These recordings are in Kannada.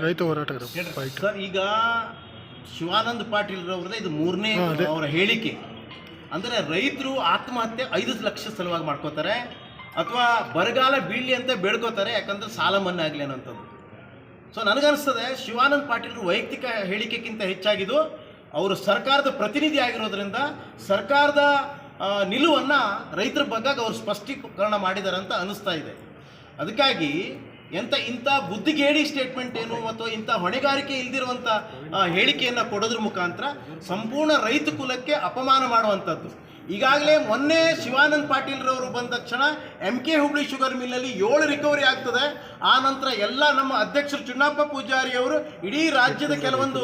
ರೈತ ಹೋರಾಟಗಾರ ಸರ್, ಈಗ ಶಿವಾನಂದ ಪಾಟೀಲ್ ರವ್ರದ್ದು ಇದು ಮೂರನೇ ಅವರ ಹೇಳಿಕೆ. ಅಂದರೆ ರೈತರು ಆತ್ಮಹತ್ಯೆ 5 ಲಕ್ಷ ಸಲುವಾಗಿ ಮಾಡ್ಕೋತಾರೆ ಅಥವಾ ಬರಗಾಲ ಬೀಳಲಿ ಅಂತ ಬೇಡ್ಕೋತಾರೆ, ಯಾಕಂದ್ರೆ ಸಾಲ ಮನ್ನಾ ಆಗಲಿ ಅನ್ನೋಂಥದ್ದು. ಸೊ ನನಗನ್ನಿಸ್ತದೆ ಶಿವಾನಂದ ಪಾಟೀಲ್ ವೈಯಕ್ತಿಕ ಹೇಳಿಕೆಗಿಂತ ಹೆಚ್ಚಾಗಿದ್ದು ಅವರು ಸರ್ಕಾರದ ಪ್ರತಿನಿಧಿ ಆಗಿರೋದ್ರಿಂದ ಸರ್ಕಾರದ ನಿಲುವನ್ನು ರೈತರ ಬಗ್ಗೆ ಅವರು ಸ್ಪಷ್ಟೀಕರಣ ಮಾಡಿದ್ದಾರೆ ಅಂತ ಅನ್ನಿಸ್ತಾ ಇದೆ. ಅದಕ್ಕಾಗಿ ಇಂಥ ಬುದ್ಧಿಗೇಡಿ ಸ್ಟೇಟ್ಮೆಂಟ್ ಏನು ಮತ್ತು ಇಂಥ ಹೊಣೆಗಾರಿಕೆ ಇಲ್ದಿರುವಂಥ ಹೇಳಿಕೆಯನ್ನು ಕೊಡೋದ್ರ ಮುಖಾಂತರ ಸಂಪೂರ್ಣ ರೈತ ಕುಲಕ್ಕೆ ಅಪಮಾನ ಮಾಡುವಂಥದ್ದು. ಈಗಾಗಲೇ ಮೊನ್ನೆ ಶಿವಾನಂದ ಪಾಟೀಲ್ರವರು ಬಂದ ತಕ್ಷಣ MK ಹುಬ್ಳಿ ಶುಗರ್ ಮಿಲ್ಲಲ್ಲಿ 7 ರಿಕವರಿ ಆಗ್ತದೆ. ಆ ನಂತರ ಎಲ್ಲ ನಮ್ಮ ಅಧ್ಯಕ್ಷರು ಚುನ್ನಪ್ಪ ಪೂಜಾರಿ ಅವರು ಇಡೀ ರಾಜ್ಯದ ಕೆಲವೊಂದು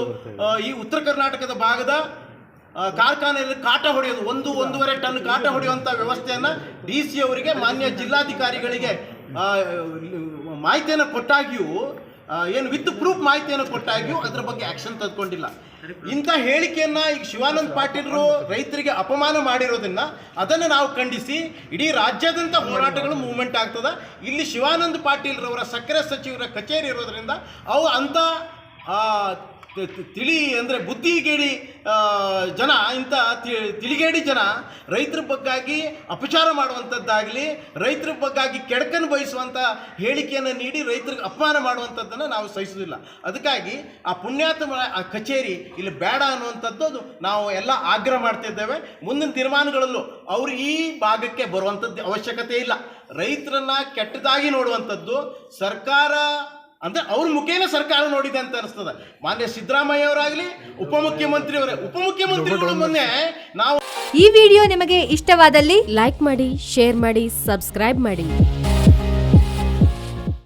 ಈ ಉತ್ತರ ಕರ್ನಾಟಕದ ಭಾಗದ ಕಾರ್ಖಾನೆಯಲ್ಲಿ ಕಾಟ ಹೊಡೆಯೋದು 1-1.5 ಟನ್ ಕಾಟ ಹೊಡೆಯುವಂಥ ವ್ಯವಸ್ಥೆಯನ್ನು DC ಅವರಿಗೆ ಮಾನ್ಯ ಜಿಲ್ಲಾಧಿಕಾರಿಗಳಿಗೆ ಮಾಹಿತಿಯನ್ನು ಕೊಟ್ಟಾಗಿಯೂ ಏನು ವಿತ್ ಪ್ರೂಫ್ ಮಾಹಿತಿಯನ್ನು ಕೊಟ್ಟಾಗಿಯೂ ಅದರ ಬಗ್ಗೆ ಆಕ್ಷನ್ ತೆಗೆದುಕೊಂಡಿಲ್ಲ. ಇಂಥ ಹೇಳಿಕೆಯನ್ನು ಈಗ ಶಿವಾನಂದ ಪಾಟೀಲರು ರೈತರಿಗೆ ಅಪಮಾನ ಮಾಡಿರೋದನ್ನ ಅದನ್ನು ನಾವು ಖಂಡಿಸಿ ಇಡೀ ರಾಜ್ಯಾದ್ಯಂತ ಹೋರಾಟಗಳು ಮೂವ್ಮೆಂಟ್ ಆಗ್ತದೆ. ಇಲ್ಲಿ ಶಿವಾನಂದ ಪಾಟೀಲ್ರವರ ಸಕ್ಕರೆ ಸಚಿವರ ಕಚೇರಿ ಇರೋದ್ರಿಂದ ಅವು ಅಂಥ ಅಂದರೆ ಬುದ್ಧಿಗೇಡಿ ಜನ, ಇಂಥ ತಿಳಿಗೇಡಿ ಜನ ರೈತರ ಬಗ್ಗಾಗಿ ಅಪಚಾರ ಮಾಡುವಂಥದ್ದಾಗಲಿ ರೈತರ ಬಗ್ಗಾಗಿ ಕೆಡಕನ್ನು ಬಯಸುವಂಥ ಹೇಳಿಕೆಯನ್ನು ನೀಡಿ ರೈತರಿಗೆ ಅಪಮಾನ ಮಾಡುವಂಥದ್ದನ್ನು ನಾವು ಸಹಿಸೋದಿಲ್ಲ. ಅದಕ್ಕಾಗಿ ಆ ಪುಣ್ಯಾತ್ಮ ಕಚೇರಿ ಇಲ್ಲಿ ಬೇಡ ಅನ್ನುವಂಥದ್ದು ನಾವು ಎಲ್ಲ ಆಗ್ರಹ ಮಾಡ್ತಿದ್ದೇವೆ. ಮುಂದಿನ ತೀರ್ಮಾನಗಳಲ್ಲೂ ಅವರು ಈ ಭಾಗಕ್ಕೆ ಬರುವಂಥದ್ದು ಅವಶ್ಯಕತೆ ಇಲ್ಲ. ರೈತರನ್ನು ಕೆಟ್ಟದಾಗಿ ನೋಡುವಂಥದ್ದು ಸರ್ಕಾರ ಅಂದರೆ ಅವ್ರ ಮುಖೇನ ಸರ್ಕಾರ ನೋಡಿದೆ ಅಂತ ಅನಿಸ್ತದೆ. ಮಾನ್ಯ ಸಿದ್ದರಾಮಯ್ಯ ಅವರಾಗಲಿ ಉಪಮುಖ್ಯಮಂತ್ರಿಗಳು ಮೊನ್ನೆ ನಾವು ಈ ವಿಡಿಯೋ ನಿಮಗೆ ಇಷ್ಟವಾದಲ್ಲಿ ಲೈಕ್ ಮಾಡಿ, ಶೇರ್ ಮಾಡಿ, ಸಬ್ಸ್ಕ್ರೈಬ್ ಮಾಡಿ.